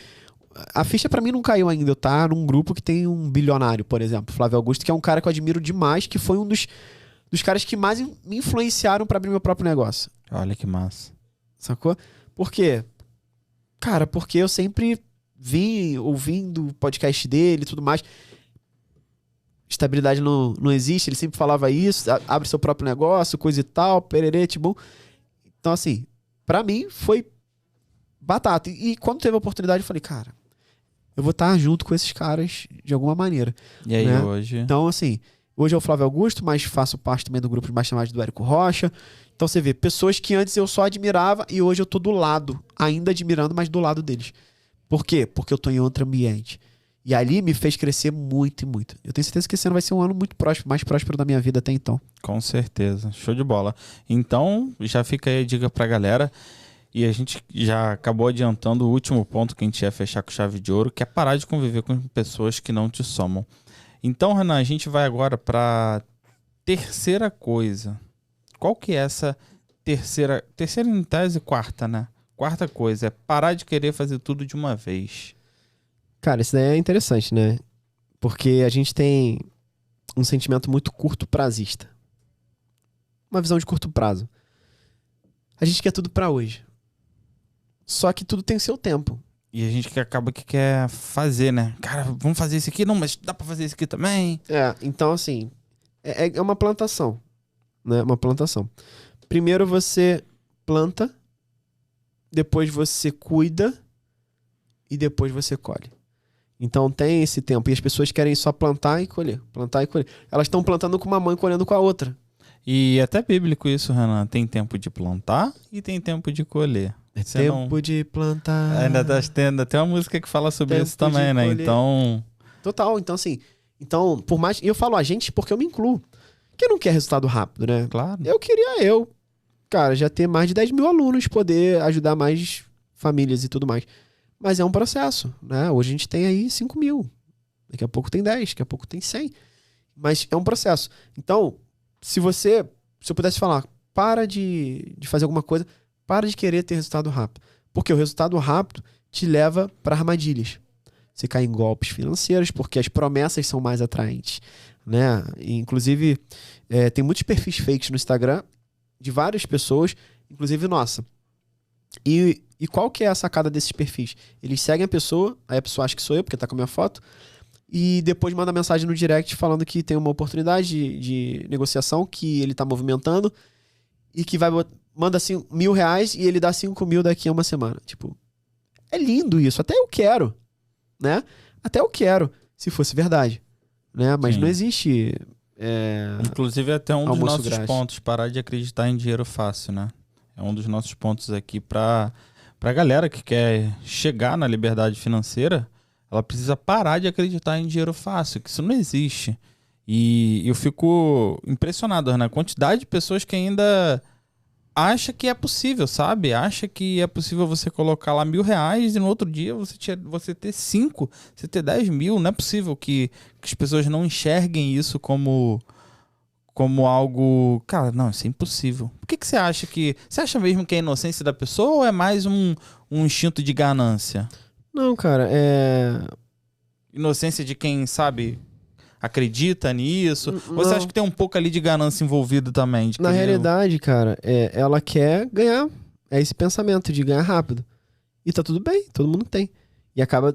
A ficha pra mim não caiu ainda. Eu tá num grupo que tem um bilionário, por exemplo, Flávio Augusto, que é um cara que eu admiro demais, que foi um dos caras que mais me influenciaram pra abrir meu próprio negócio. Olha que massa. Sacou? Por quê? Cara, porque eu sempre vim ouvindo o podcast dele e tudo mais. Estabilidade não existe, ele sempre falava isso, abre seu próprio negócio, coisa e tal, pererê, tibum. Então, assim, pra mim foi batata. E quando teve a oportunidade, eu falei, cara, eu vou estar junto com esses caras de alguma maneira. E aí, né? hoje? Então, assim, hoje é o Flávio Augusto, mas faço parte também do grupo de mastermind do Érico Rocha. Então, você vê, pessoas que antes eu só admirava e hoje eu tô do lado, ainda admirando, mas do lado deles. Por quê? Porque eu tô em outro ambiente. E ali me fez crescer muito e muito. Eu tenho certeza que esse ano vai ser um ano muito próspero, mais próspero da minha vida até então. Com certeza. Show de bola. Então, já fica aí a dica pra galera. E a gente já acabou adiantando o último ponto que a gente ia fechar com chave de ouro, que é parar de conviver com pessoas que não te somam. Então, Renan, a gente vai agora para terceira coisa. Qual que é essa terceira em tese, quarta, né? Quarta coisa é parar de querer fazer tudo de uma vez. Cara, isso daí é interessante, né? Porque a gente tem um sentimento muito curto prazista. Uma visão de curto prazo. A gente quer tudo pra hoje. Só que tudo tem seu tempo. E a gente acaba que quer fazer, né? Cara, vamos fazer isso aqui? Não, mas dá pra fazer isso aqui também? Então assim, é uma plantação, né? Uma plantação. Primeiro você planta, depois você cuida e depois você colhe. Então tem esse tempo. E as pessoas querem só plantar e colher. Plantar e colher. Elas estão plantando com uma mão e colhendo com a outra. E é até bíblico isso, Renan. Tem tempo de plantar e tem tempo de colher. É tempo de plantar. Ainda tem uma música que fala sobre Tempo isso também, né? colher. Então... Total. Então, assim... Então, por mais... E eu falo a gente porque eu me incluo. Quem não quer resultado rápido, né? Claro. Eu queria, cara, já ter mais de 10 mil alunos, poder ajudar mais famílias e tudo mais. Mas é um processo, né? Hoje a gente tem aí 5 mil. Daqui a pouco tem 10, daqui a pouco tem 100. Mas é um processo. Então, se eu pudesse falar, para de fazer alguma coisa, para de querer ter resultado rápido. Porque o resultado rápido te leva para armadilhas. Você cai em golpes financeiros, porque as promessas são mais atraentes, né? E, inclusive, tem muitos perfis fakes no Instagram, de várias pessoas, inclusive nossa. E qual que é a sacada desses perfis? Eles seguem a pessoa, aí a pessoa acha que sou eu, porque tá com a minha foto, e depois manda mensagem no direct falando que tem uma oportunidade de negociação que ele tá movimentando e que manda assim, R$1.000 e ele dá 5 mil daqui a uma semana. Tipo, é lindo isso. Até eu quero, né? Até eu quero, se fosse verdade, né? Mas Sim. não existe... Inclusive, até um dos almoço nossos grátis. pontos, parar de acreditar em dinheiro fácil, né? É um dos nossos pontos aqui pra galera que quer chegar na liberdade financeira, ela precisa parar de acreditar em dinheiro fácil, que isso não existe. E eu fico impressionado, né? A quantidade de pessoas que ainda acha que é possível, sabe? Acha que é possível você colocar lá R$1.000 e no outro dia você ter 5, você ter 10 mil. Não é possível que as pessoas não enxerguem isso como algo... Cara, não, isso é impossível. Por que você acha que... Você acha mesmo que é a inocência da pessoa ou é mais um instinto de ganância? Não, cara, Inocência de quem, sabe, acredita nisso? Ou você Não. acha que tem um pouco ali de ganância envolvido também? Na realidade, cara, ela quer ganhar. É esse pensamento de ganhar rápido. E tá tudo bem, todo mundo tem. E acaba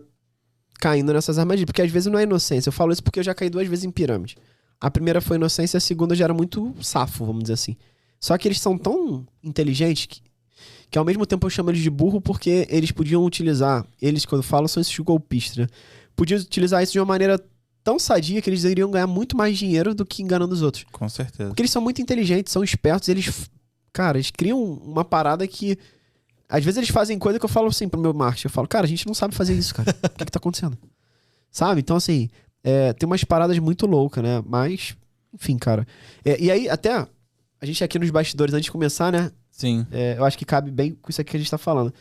caindo nessas armadilhas. Porque às vezes não é inocência. Eu falo isso porque eu já caí 2 vezes em pirâmide. A primeira foi inocência, a segunda já era muito safo, vamos dizer assim. Só que eles são tão inteligentes que ao mesmo tempo eu chamo eles de burro porque eles podiam utilizar... Eles, quando falam, são esses golpistas, né? Podiam utilizar isso de uma maneira tão sadia que eles iriam ganhar muito mais dinheiro do que enganando os outros. Com certeza. Porque eles são muito inteligentes, são espertos, eles criam uma parada que... Às vezes eles fazem coisa que eu falo assim pro meu marketing. Eu falo, cara, a gente não sabe fazer isso, cara. O que tá acontecendo? Sabe? Então, assim, tem umas paradas muito loucas, né? Mas, enfim, cara. E aí, até, a gente aqui nos bastidores, antes de começar, né? Sim. Eu acho que cabe bem com isso aqui que a gente tá falando.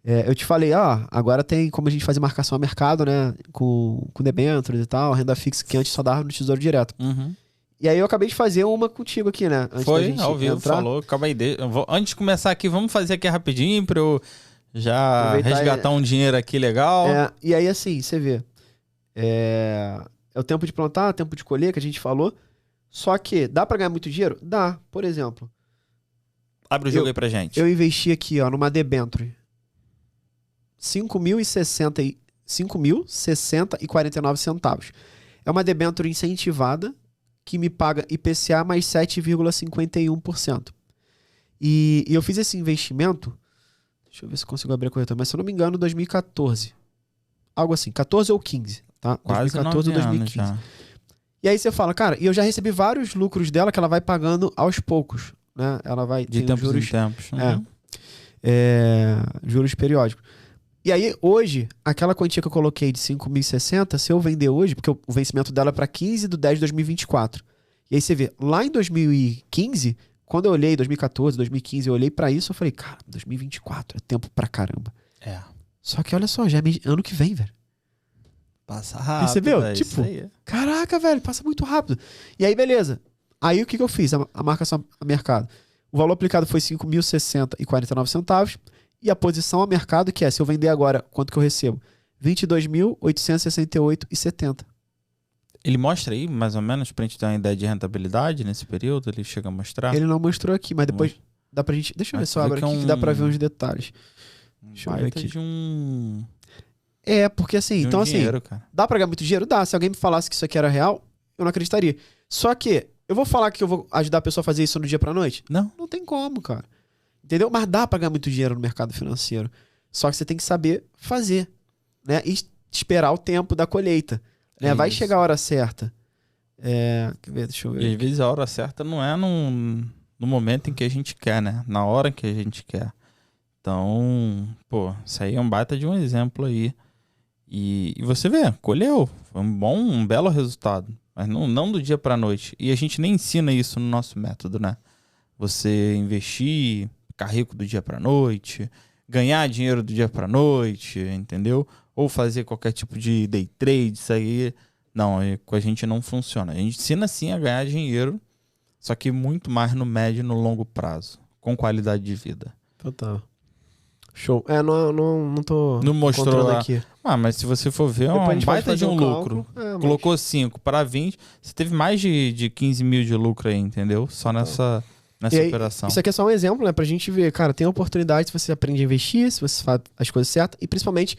Eu te falei, agora tem como a gente fazer marcação a mercado, né? Com debêntures e tal, renda fixa, que antes só dava no Tesouro Direto. Uhum. E aí eu acabei de fazer uma contigo aqui, né? Antes da Foi, gente ao vivo, entrar. falou. Calma aí. Antes de começar aqui, vamos fazer aqui rapidinho pra eu já Aproveitar resgatar um dinheiro aqui legal. E aí, assim, você vê. É o tempo de plantar, tempo de colher, que a gente falou. Só que, dá pra ganhar muito dinheiro? Dá. Por exemplo, Abre o jogo aí pra gente. eu investi aqui, ó, numa debenture. 5.060,49 centavos. É uma debenture incentivada que me paga IPCA mais 7,51%. E eu fiz esse investimento, deixa eu ver se eu consigo abrir a corretora, mas se eu não me engano, 2014. Algo assim, 14 ou 15, tá? Quase 2014 ou 9 anos 2015. já. E aí você fala, cara, e eu já recebi vários lucros dela que ela vai pagando aos poucos, né? Ela vai... De tem tempos juros, em tempos. juros periódicos. E aí, hoje, aquela quantia que eu coloquei de 5.060, se eu vender hoje, porque o vencimento dela é para 15/10/2024. E aí você vê, lá em 2015, quando eu olhei, 2014, 2015, eu olhei para isso, eu falei, cara, 2024 é tempo pra caramba. Só que olha só, já é ano que vem, velho. Passa rápido. Percebeu? É Tipo, isso aí. caraca, velho, passa muito rápido. E aí, beleza. Aí o que eu fiz? A marcação a mercado. O valor aplicado foi 5.060,49 centavos. E a posição a mercado, que é, se eu vender agora, quanto que eu recebo? 22.868,70. Ele mostra aí, mais ou menos, pra gente ter uma ideia de rentabilidade nesse período? Ele chega a mostrar? Ele não mostrou aqui, mas depois dá pra gente... Deixa eu ver se eu abro aqui, que dá pra ver uns detalhes. Deixa eu ver aqui. De um Porque assim, então dinheiro, assim, cara. dá pra ganhar muito dinheiro? Dá. Se alguém me falasse que isso aqui era real, eu não acreditaria. Só que, eu vou falar que eu vou ajudar a pessoa a fazer isso no dia pra noite? Não. Não tem como, cara. Entendeu? Mas dá pra ganhar muito dinheiro no mercado financeiro. Só que você tem que saber fazer. né? E esperar o tempo da colheita. Né? Vai chegar a hora certa. Quer ver? Deixa eu ver. E às vezes a hora certa não é no momento em que a gente quer, né? Na hora que a gente quer. Então, pô, isso aí é um baita de um exemplo aí. E você vê, colheu. Foi um belo resultado. Mas não do dia pra noite. E a gente nem ensina isso no nosso método, né? Você investir, ficar rico do dia pra noite, ganhar dinheiro do dia pra noite, entendeu? Ou fazer qualquer tipo de day trade, isso aí. Não, com a gente não funciona. A gente ensina sim a ganhar dinheiro, só que muito mais no médio e no longo prazo, com qualidade de vida. Total. Show. Não tô Não mostrou lá. aqui. Mas se você for ver, é Depois a um gente pode baita de fazer um o lucro. cálculo. Colocou 5 para 20, você teve mais de 15 mil de lucro aí, entendeu? Só nessa E aí, operação. Isso aqui é só um exemplo, né? Pra gente ver, cara, tem oportunidade se você aprende a investir, se você faz as coisas certas e principalmente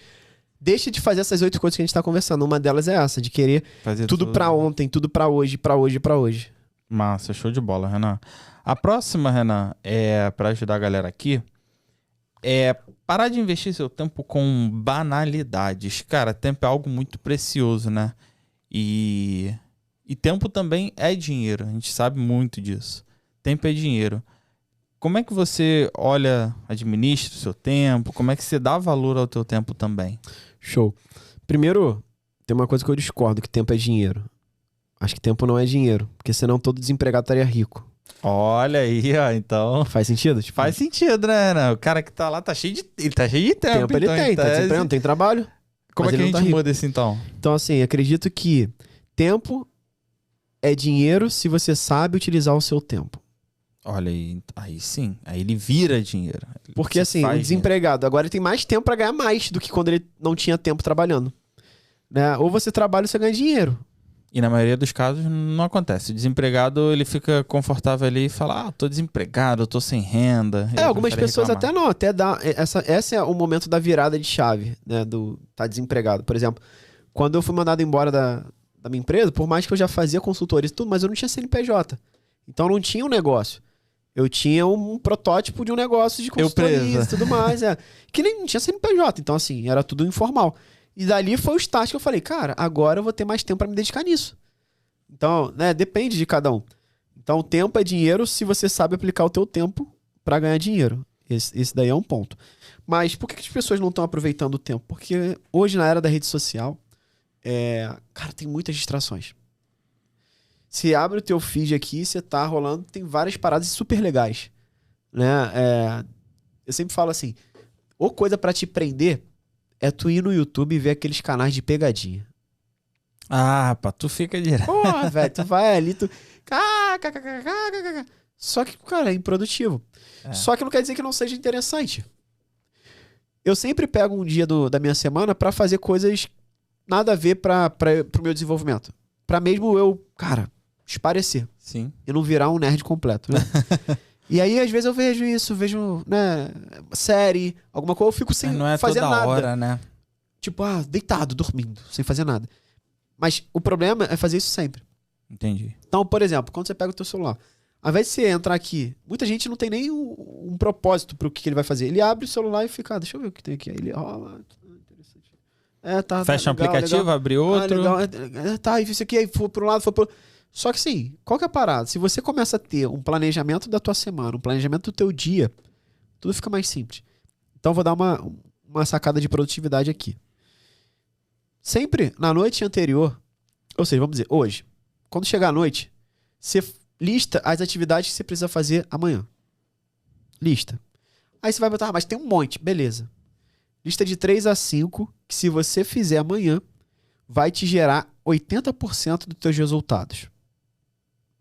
deixa de fazer essas 8 coisas que a gente tá conversando. Uma delas é essa, de querer Fazer tudo pra ontem, tudo pra hoje, pra hoje, pra hoje. Massa, show de bola, Renan. A próxima, Renan, pra ajudar a galera aqui, é parar de investir seu tempo com banalidades. Cara, tempo é algo muito precioso, né? E tempo também é dinheiro. A gente sabe muito disso. Tempo é dinheiro. Como é que você administra o seu tempo? Como é que você dá valor ao teu tempo também? Show. Primeiro, tem uma coisa que eu discordo, que tempo é dinheiro. Acho que tempo não é dinheiro, porque senão todo desempregado estaria rico. Olha aí, ó, então... Faz sentido? Tipo, faz sentido, né, Renan? O cara que tá lá ele tá cheio de tempo. Tempo ele então, tem, tá desempregado, tem trabalho. Como é que a gente muda isso então? Então, assim, acredito que tempo é dinheiro se você sabe utilizar o seu tempo. Olha aí sim, aí ele vira dinheiro. Porque assim, o desempregado agora ele tem mais tempo pra ganhar mais do que quando ele não tinha tempo trabalhando. Né? Ou você trabalha ou você ganha dinheiro. E na maioria dos casos não acontece. O desempregado, ele fica confortável ali e fala, tô desempregado, tô sem renda. Algumas pessoas até dá. Esse é o momento da virada de chave, né? Do tá desempregado. Por exemplo, quando eu fui mandado embora da minha empresa, por mais que eu já fazia consultoria e tudo, mas eu não tinha CNPJ. Então não tinha um negócio. Eu tinha um protótipo de um negócio de consultoria e tudo mais. Que nem tinha CNPJ. Então, assim, era tudo informal. E dali foi o start que eu falei, cara, agora eu vou ter mais tempo pra me dedicar nisso. Então, né, depende de cada um. Então, o tempo é dinheiro se você sabe aplicar o teu tempo pra ganhar dinheiro. Esse daí é um ponto. Mas por que as pessoas não estão aproveitando o tempo? Porque hoje, na era da rede social, cara, tem muitas distrações. Você abre o teu feed aqui, você tá rolando, tem várias paradas super legais. Né? Eu sempre falo assim, ou coisa pra te prender é tu ir no YouTube e ver aqueles canais de pegadinha. Tu fica direto. Porra, velho, tu vai ali, tu... Só que, cara, é improdutivo. Só que não quer dizer que não seja interessante. Eu sempre pego um dia da minha semana pra fazer coisas nada a ver pro meu desenvolvimento. Pra mesmo eu, cara, esparecer. Sim. E não virar um nerd completo, né? E aí, às vezes, eu vejo, né, série, alguma coisa, eu fico sem fazer nada. Não é toda hora, né? Tipo, deitado, dormindo, sem fazer nada. Mas o problema é fazer isso sempre. Entendi. Então, por exemplo, quando você pega o teu celular, ao invés de você entrar aqui, muita gente não tem nem um propósito pro que ele vai fazer. Ele abre o celular e fica, deixa eu ver o que tem aqui. Aí ele rola, interessante. Fecha um aplicativo, legal. abre outro. Legal. Isso aqui, aí foi pro lado, foi pro... Só que sim, qual que é a parada? Se você começa a ter um planejamento da tua semana, um planejamento do teu dia, tudo fica mais simples. Então eu vou dar uma sacada de produtividade aqui. Sempre na noite anterior, ou seja, vamos dizer, hoje, quando chegar a noite, você lista as atividades que você precisa fazer amanhã. Lista. Aí você vai botar, mas tem um monte, beleza. Lista de 3 a 5, que se você fizer amanhã, vai te gerar 80% dos teus resultados.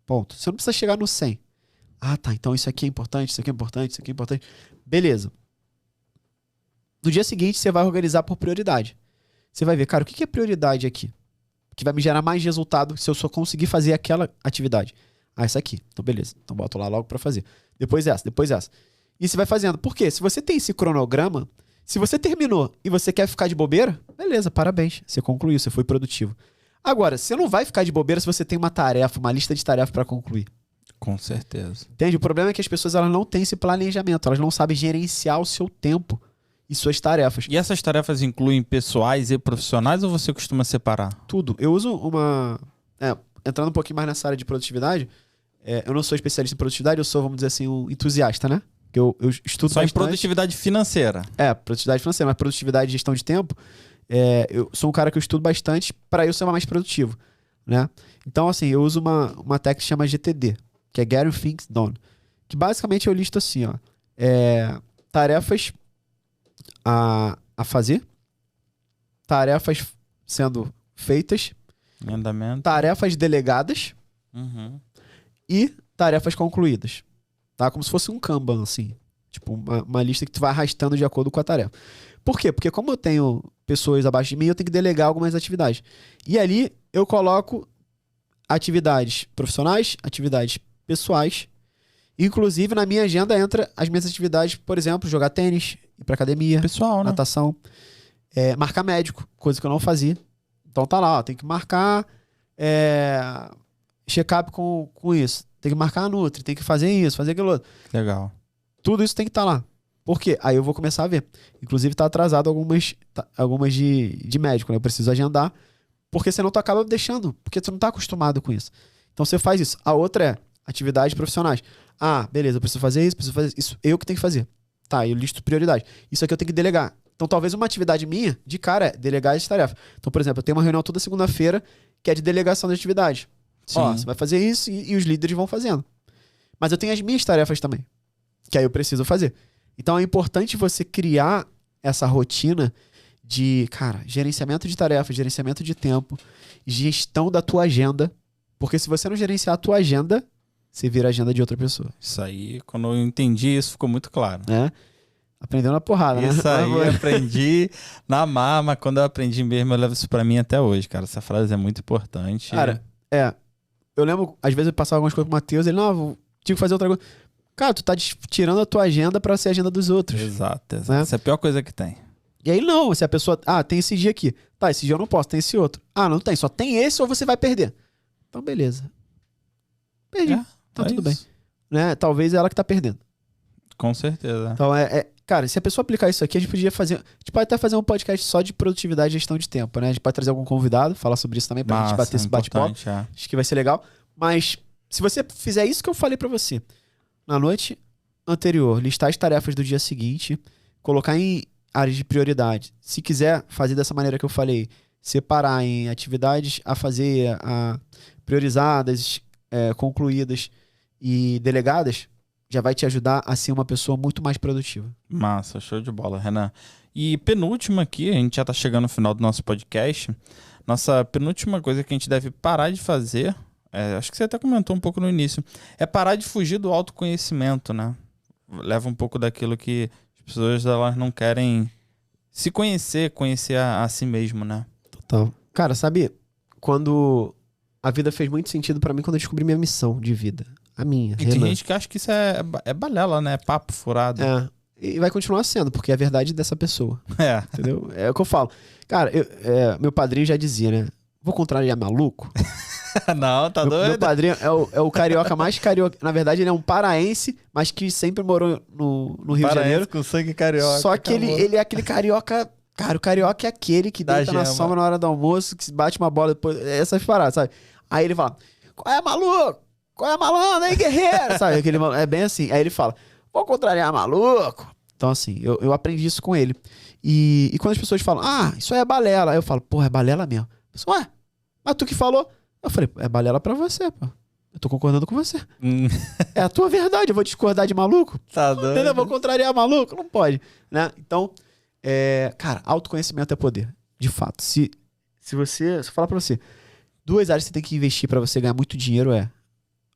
Ponto. Você não precisa chegar no 100. Tá, então isso aqui é importante, isso aqui é importante, isso aqui é importante. Beleza. No dia seguinte, você vai organizar por prioridade. Você vai ver, cara, o que é prioridade aqui? Que vai me gerar mais resultado se eu só conseguir fazer aquela atividade. Essa aqui. Então, beleza. Então, boto lá logo pra fazer. Depois essa, depois essa. E você vai fazendo. Por quê? Se você tem esse cronograma, se você terminou e você quer ficar de bobeira, beleza, parabéns. Você concluiu, você foi produtivo. Agora, você não vai ficar de bobeira se você tem uma tarefa, uma lista de tarefas pra concluir. Com certeza. Entende? O problema é que as pessoas elas não têm esse planejamento, elas não sabem gerenciar o seu tempo e suas tarefas. E essas tarefas incluem pessoais e profissionais ou você costuma separar? Tudo. Eu uso entrando um pouquinho mais nessa área de produtividade, eu não sou especialista em produtividade, eu sou, vamos dizer assim, um entusiasta, né? Eu estudo Só bastante. em produtividade financeira. Produtividade financeira, mas produtividade e gestão de tempo, eu sou um cara que eu estudo bastante para eu ser mais produtivo, né? Então, assim, eu uso uma técnica que chama GTD, que é Getting Things Done, que basicamente eu listo assim, ó, tarefas a fazer, tarefas sendo feitas, Andamento. tarefas delegadas e tarefas concluídas. Tá? Como se fosse um Kanban, assim. Tipo, uma lista que tu vai arrastando de acordo com a tarefa. Por quê? Porque como eu tenho pessoas abaixo de mim, eu tenho que delegar algumas atividades. E ali eu coloco atividades profissionais, atividades pessoais. Inclusive, na minha agenda entra as minhas atividades, por exemplo, jogar tênis, ir pra academia, Pessoal, né? natação, marcar médico, coisa que eu não fazia. Então tá lá, ó, tem que marcar check-up com isso. Tem que marcar a Nutri, tem que fazer isso, fazer aquilo outro. Legal. Tudo isso tem que estar lá. Por quê? Aí eu vou começar a ver. Inclusive tá atrasado algumas de médico, né? Eu preciso agendar, porque senão tu acaba deixando, porque tu não tá acostumado com isso. Então você faz isso. A outra é atividades profissionais. Ah, beleza, eu preciso fazer isso, preciso fazer isso. Eu que tenho que fazer. Tá, eu listo prioridade. Isso aqui eu tenho que delegar. Então talvez uma atividade minha, de cara, é delegar essa tarefa. Então, por exemplo, eu tenho uma reunião toda segunda-feira que é de delegação de atividade. Sim. Ó, você vai fazer isso e os líderes vão fazendo. Mas eu tenho as minhas tarefas também, que aí eu preciso fazer. Então é importante você criar essa rotina de, cara, gerenciamento de tarefas, gerenciamento de tempo, gestão da tua agenda. Porque se você não gerenciar a tua agenda, você vira a agenda de outra pessoa. Isso aí, quando eu entendi isso, ficou muito claro. Né? Aprendeu na porrada, né? Isso aí eu aprendi na marra, quando eu aprendi mesmo, eu levo isso pra mim até hoje, cara. Essa frase é muito importante. Cara, eu lembro, às vezes eu passava algumas coisas pro Matheus, ele, não, tive que fazer outra coisa. Cara, tu tá tirando a tua agenda pra ser a agenda dos outros. Exato. Né? Essa é a pior coisa que tem. E aí não, se a pessoa, tem esse dia aqui. Tá, esse dia eu não posso, tem esse outro. Ah, não tem, só tem esse ou você vai perder. Então, beleza. Perdi. Então, tudo bem. Né? Talvez é ela que tá perdendo. Com certeza. Então, cara, se a pessoa aplicar isso aqui, a gente podia fazer. A gente pode até fazer um podcast só de produtividade e gestão de tempo, né? A gente pode trazer algum convidado, falar sobre isso também, pra gente bater esse bate-papo. Acho que vai ser legal. Mas, se você fizer isso que eu falei pra você, na noite anterior, listar as tarefas do dia seguinte, colocar em áreas de prioridade. Se quiser fazer dessa maneira que eu falei, separar em atividades a fazer, priorizadas, concluídas e delegadas, já vai te ajudar a ser uma pessoa muito mais produtiva. Massa, show de bola, Renan. E penúltima aqui, a gente já tá chegando no final do nosso podcast. Nossa penúltima coisa que a gente deve parar de fazer, acho que você até comentou um pouco no início, é parar de fugir do autoconhecimento, né? Leva um pouco daquilo que as pessoas elas não querem se conhecer a si mesmo, né? Total. Cara, sabe, quando a vida fez muito sentido pra mim quando eu descobri minha missão de vida. A minha, E tem gente que acha que isso é balela, né? É papo furado. E vai continuar sendo, porque é a verdade dessa pessoa. Entendeu? É o que eu falo. Cara, meu padrinho já dizia, né? Vou contrariar maluco? Não, tá doido? Meu padrinho é o carioca mais carioca. Na verdade, ele é um paraense, mas que sempre morou no Rio de Janeiro. com sangue carioca. Só que ele é aquele carioca... Cara, o carioca é aquele que deita na sombra na hora do almoço, que bate uma bola depois... Essas paradas, sabe? Aí ele fala, qual é, maluco? Qual é, malandro, hein, guerreiro? Sabe? É bem assim. Aí ele fala, vou contrariar maluco. Então, assim, eu aprendi isso com ele. E quando as pessoas falam, isso aí é balela. Aí eu falo, porra, é balela mesmo. A pessoa, ué, mas tu que falou? Eu falei, é balela pra você, pô. Eu tô concordando com você. É a tua verdade, eu vou discordar de maluco? Tá doido. Entendeu? Eu vou contrariar maluco? Não pode, né? Então, cara, autoconhecimento é poder. De fato. Se eu falar pra você, 2 áreas que você tem que investir pra você ganhar muito dinheiro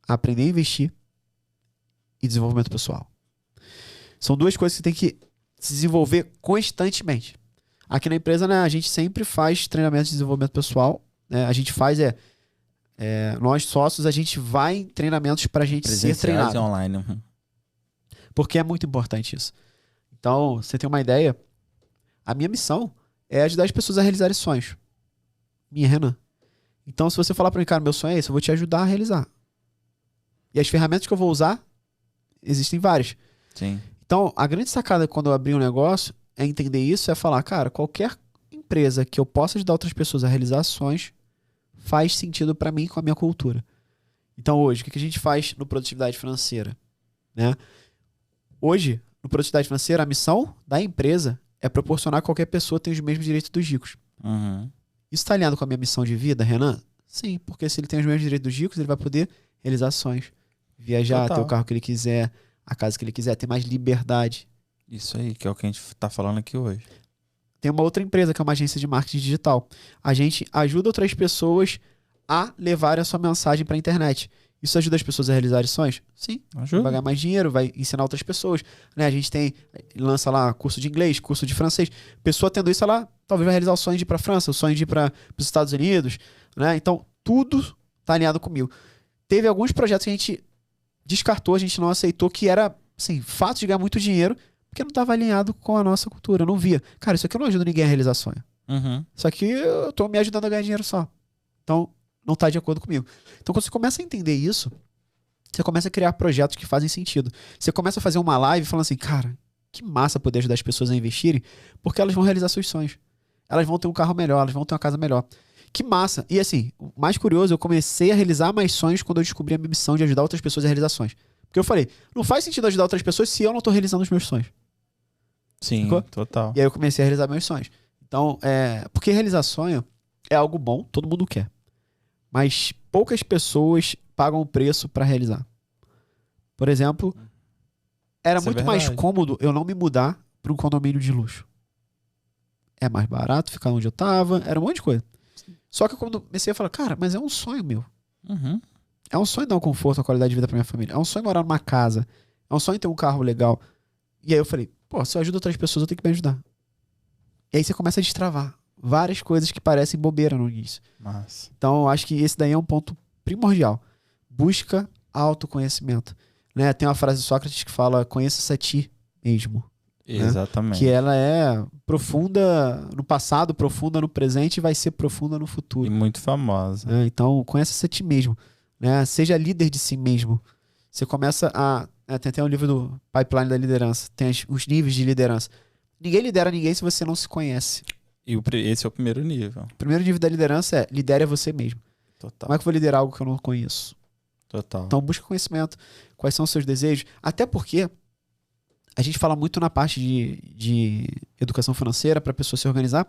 aprender a investir e desenvolvimento pessoal. São 2 coisas que você tem que se desenvolver constantemente. Aqui na empresa, né, a gente sempre faz treinamento de desenvolvimento pessoal. Né? A gente faz, nós sócios, a gente vai em treinamentos pra gente ser treinado. Online. Porque é muito importante isso. Então, você tem uma ideia, a minha missão é ajudar as pessoas a realizarem sonhos. Minha, Renan. Então, se você falar pra mim, cara, meu sonho é esse, eu vou te ajudar a realizar. E as ferramentas que eu vou usar, existem várias. Sim. Então, a grande sacada quando eu abri um negócio é entender isso, é falar, cara, qualquer empresa que eu possa ajudar outras pessoas a realizar ações faz sentido para mim com a minha cultura. Então hoje, o que a gente faz no Produtividade Financeira? Né? Hoje, no Produtividade Financeira, a missão da empresa é proporcionar que qualquer pessoa tenha os mesmos direitos dos ricos. Uhum. Isso está alinhado com a minha missão de vida, Renan? Sim, porque se ele tem os mesmos direitos dos ricos, ele vai poder realizar ações, viajar, Total. ter o carro que ele quiser, a casa que ele quiser, ter mais liberdade. Isso aí, que é o que a gente tá falando aqui hoje. Tem uma outra empresa que é uma agência de marketing digital. A gente ajuda outras pessoas a levarem a sua mensagem para a internet. Isso ajuda as pessoas a realizar sonhos? Sim. Ajuda. Vai ganhar mais dinheiro, vai ensinar outras pessoas. Né? A gente lança lá curso de inglês, curso de francês. Pessoa tendo isso, ela talvez vai realizar o sonho de ir para a França, o sonho de ir para os Estados Unidos. Né? Então, tudo está alinhado comigo. Teve alguns projetos que a gente descartou, a gente não aceitou, que era, assim, fato de ganhar muito dinheiro, porque não estava alinhado com a nossa cultura. Eu não via. Cara, isso aqui eu não ajuda ninguém a realizar sonho. Uhum. Isso aqui eu tô me ajudando a ganhar dinheiro só. Então, não tá de acordo comigo. Então, quando você começa a entender isso, você começa a criar projetos que fazem sentido. Você começa a fazer uma live falando assim, cara, que massa poder ajudar as pessoas a investirem, porque elas vão realizar seus sonhos. Elas vão ter um carro melhor, elas vão ter uma casa melhor. Que massa. E assim, o mais curioso, eu comecei a realizar mais sonhos quando eu descobri a minha missão de ajudar outras pessoas a realizar sonhos. Porque eu falei, não faz sentido ajudar outras pessoas se eu não tô realizando os meus sonhos. Sim, Ficou? total. E aí eu comecei a realizar meus sonhos. Então, porque realizar sonho é algo bom, todo mundo quer. Mas poucas pessoas pagam o preço para realizar. Por exemplo, era Isso é muito mais verdade. cômodo eu não me mudar para um condomínio de luxo. É mais barato ficar onde eu tava, era um monte de coisa. Só que quando comecei a falar, cara, mas é um sonho meu. Uhum. É um sonho dar um conforto, uma qualidade de vida pra minha família. É um sonho morar numa casa. É um sonho ter um carro legal. E aí eu falei, pô, se eu ajudo outras pessoas, eu tenho que me ajudar. E aí você começa a destravar várias coisas que parecem bobeira no início. Massa. Então eu acho que esse daí é um ponto primordial. Busca autoconhecimento. Né? Tem uma frase de Sócrates que fala, conheça-se a ti mesmo. Exatamente. Que ela é profunda no passado, profunda no presente e vai ser profunda no futuro. E muito famosa. Né? Então, conheça-se a ti mesmo. Né? Seja líder de si mesmo. Você começa a... tem até um livro do Pipeline da Liderança. Tem os níveis de liderança. Ninguém lidera ninguém se você não se conhece. E esse é o primeiro nível. O primeiro nível da liderança é lidere a você mesmo. Total. Como é que eu vou liderar algo que eu não conheço? Total. Então, busca conhecimento. Quais são os seus desejos? Até porque a gente fala muito na parte de educação financeira para a pessoa se organizar.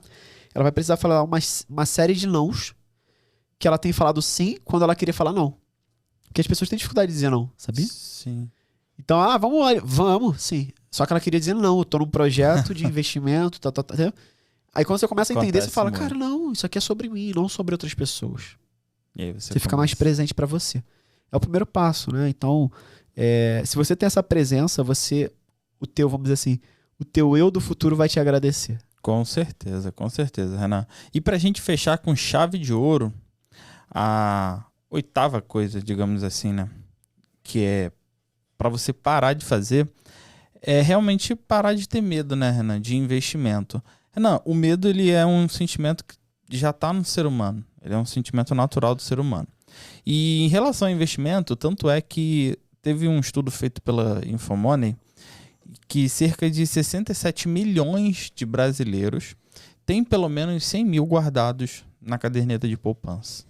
Ela vai precisar falar uma série de nãos que ela tem falado sim quando ela queria falar não. Porque as pessoas têm dificuldade de dizer não, sabia? Sim. Então, vamos, sim. Só que ela queria dizer não, eu tô num projeto de investimento, tá. Aí quando você começa a entender, Acontece você fala, muito. cara, não, isso aqui é sobre mim, não sobre outras pessoas. E aí Você fica mais começa. presente para você. É o primeiro passo, né? Então, se você tem essa presença, vamos dizer assim, o teu eu do futuro vai te agradecer. Com certeza, Renan. E pra gente fechar com chave de ouro, a oitava coisa, digamos assim, né? Que é pra você parar de fazer, é realmente parar de ter medo, né, Renan? De investimento. Renan, o medo, ele é um sentimento que já tá no ser humano. Ele é um sentimento natural do ser humano. E em relação ao investimento, tanto é que teve um estudo feito pela Infomoney que cerca de 67 milhões de brasileiros têm pelo menos 100 mil guardados na caderneta de poupança.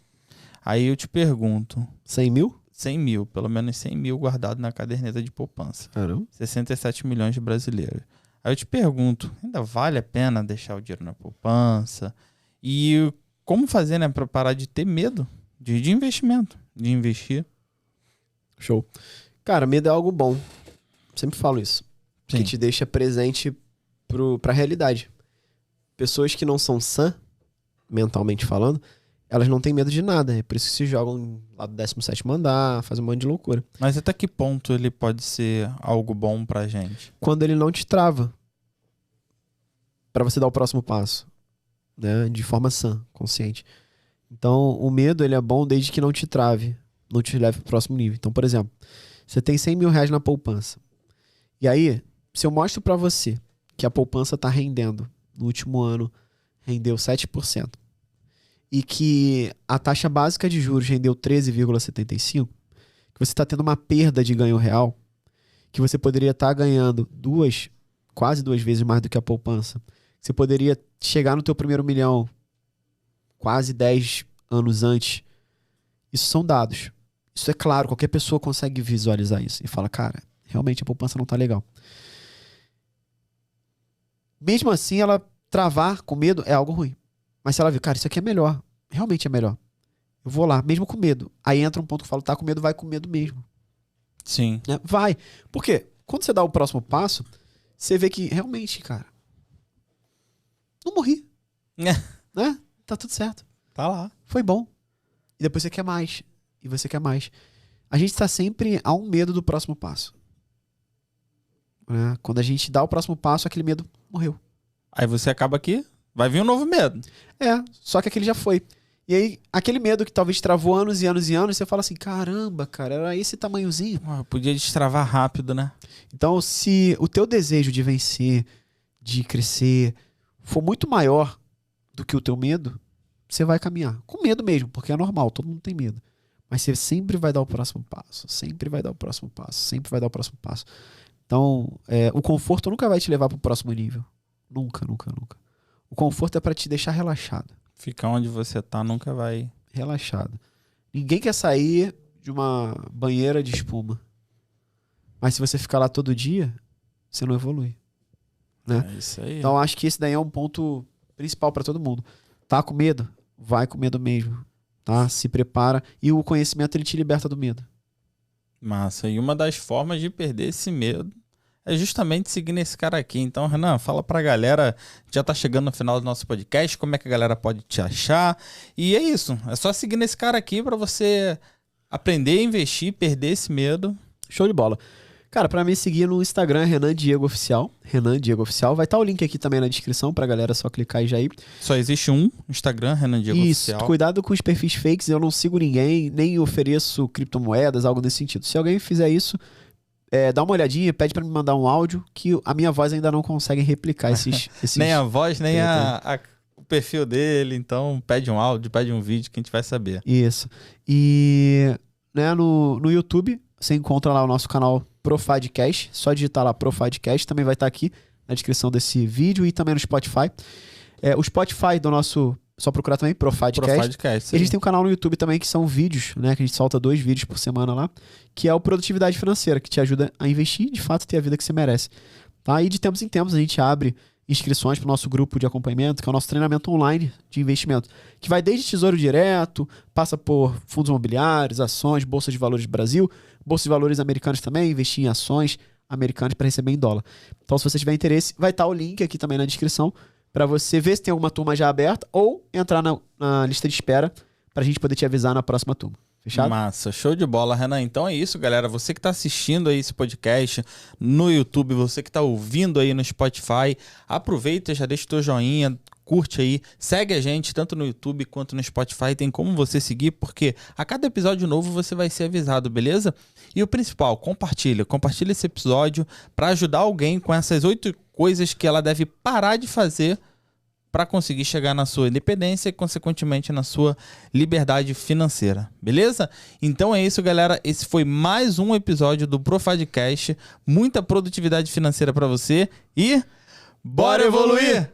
Aí eu te pergunto, 100 mil? 100 mil, pelo menos 100 mil guardados na caderneta de poupança. Caramba. 67 milhões de brasileiros. Aí eu te pergunto, ainda vale a pena deixar o dinheiro na poupança? E como fazer, né, para parar de ter medo de investimento, de investir? Show. Cara, medo é algo bom. Sempre falo isso. Sim. Que te deixa presente pra realidade. Pessoas que não são sã, mentalmente falando, elas não têm medo de nada. É por isso que se jogam lá do 17º andar, fazem um monte de loucura. Mas até que ponto ele pode ser algo bom pra gente? Quando ele não te trava pra você dar o próximo passo, né? De forma sã, consciente. Então, o medo, ele é bom desde que não te trave, não te leve pro próximo nível. Então, por exemplo, você tem 100 mil reais na poupança. E aí, se eu mostro pra você que a poupança tá rendendo, no último ano, rendeu 7%, e que a taxa básica de juros rendeu 13,75%, que você está tendo uma perda de ganho real, que você poderia estar ganhando 2 quase 2 vezes mais do que a poupança. Você poderia chegar no teu primeiro milhão quase 10 anos antes. Isso são dados. Isso é claro, qualquer pessoa consegue visualizar isso e fala, cara, realmente a poupança não tá legal. Mesmo assim, ela travar com medo é algo ruim. Mas se ela vê, cara, isso aqui é melhor, realmente é melhor. Eu vou lá, mesmo com medo. Aí entra um ponto que eu falo, tá com medo, vai com medo mesmo. Sim. Né? Vai. Por quê? Quando você dá o próximo passo, você vê que realmente, cara, não morri. Né? Tá tudo certo. Tá lá. Foi bom. E depois você quer mais. E você quer mais. A gente tá sempre a um medo do próximo passo. Né? Quando a gente dá o próximo passo, aquele medo morreu. Aí você acaba aqui, vai vir um novo medo. Só que aquele já foi. E aí, aquele medo que talvez travou anos e anos e anos, você fala assim, caramba, cara, era esse tamanhozinho. Eu podia destravar rápido, né? Então, se o teu desejo de vencer, de crescer, for muito maior do que o teu medo, você vai caminhar. Com medo mesmo, porque é normal, todo mundo tem medo. Mas você sempre vai dar o próximo passo, sempre vai dar o próximo passo, sempre vai dar o próximo passo. Então, o conforto nunca vai te levar para o próximo nível. Nunca, nunca, nunca. O conforto é para te deixar relaxado. Ficar onde você tá nunca vai... Relaxado. Ninguém quer sair de uma banheira de espuma. Mas se você ficar lá todo dia, você não evolui. Né? É isso aí. Então, acho que esse daí é um ponto principal para todo mundo. Tá com medo? Vai com medo mesmo. Tá? Se prepara. E o conhecimento, ele te liberta do medo. Massa. E uma das formas de perder esse medo é justamente seguir nesse cara aqui. Então, Renan, fala pra galera, já tá chegando no final do nosso podcast, como é que a galera pode te achar. E é isso, é só seguir nesse cara aqui pra você aprender a investir, perder esse medo. Show de bola. Cara, pra me seguir no Instagram é Renan Diego Oficial. Renan Diego Oficial. Vai estar o link aqui também na descrição pra galera só clicar e já ir. Só existe um Instagram, Renan Diego Oficial. Isso, cuidado com os perfis fakes. Eu não sigo ninguém, nem ofereço criptomoedas, algo nesse sentido. Se alguém fizer isso, dá uma olhadinha, pede pra me mandar um áudio que a minha voz ainda não consegue replicar esses nem a voz, nem o perfil dele. Então, pede um áudio, pede um vídeo que a gente vai saber. Isso. E né, no YouTube, você encontra lá o nosso canal Profadcast. Só digitar lá Profadcast. Também vai estar aqui na descrição desse vídeo e também no Spotify. O Spotify do nosso... Só procurar também Profadcast. A gente tem um canal no YouTube também que são vídeos, né? Que a gente solta 2 vídeos por semana lá. Que é o Produtividade Financeira, que te ajuda a investir e, de fato, ter a vida que você merece. Tá? E de tempos em tempos a gente abre inscrições para o nosso grupo de acompanhamento, que é o nosso treinamento online de investimento. Que vai desde Tesouro Direto, passa por fundos imobiliários, ações, Bolsa de Valores do Brasil, Bolsa de Valores americanos também, investir em ações americanas para receber em dólar. Então, se você tiver interesse, vai estar o link aqui também na descrição para você ver se tem alguma turma já aberta ou entrar na lista de espera para a gente poder te avisar na próxima turma. Fechado? Massa, show de bola, Renan. Então é isso, galera. Você que está assistindo aí esse podcast no YouTube, você que está ouvindo aí no Spotify, aproveita, já deixa o teu joinha, curte aí, segue a gente tanto no YouTube quanto no Spotify. Tem como você seguir, porque a cada episódio novo você vai ser avisado, beleza? E o principal, compartilha esse episódio para ajudar alguém com essas 8 coisas que ela deve parar de fazer para conseguir chegar na sua independência e, consequentemente, na sua liberdade financeira. Beleza? Então é isso, galera. Esse foi mais um episódio do Profadcast. Muita produtividade financeira para você e bora evoluir!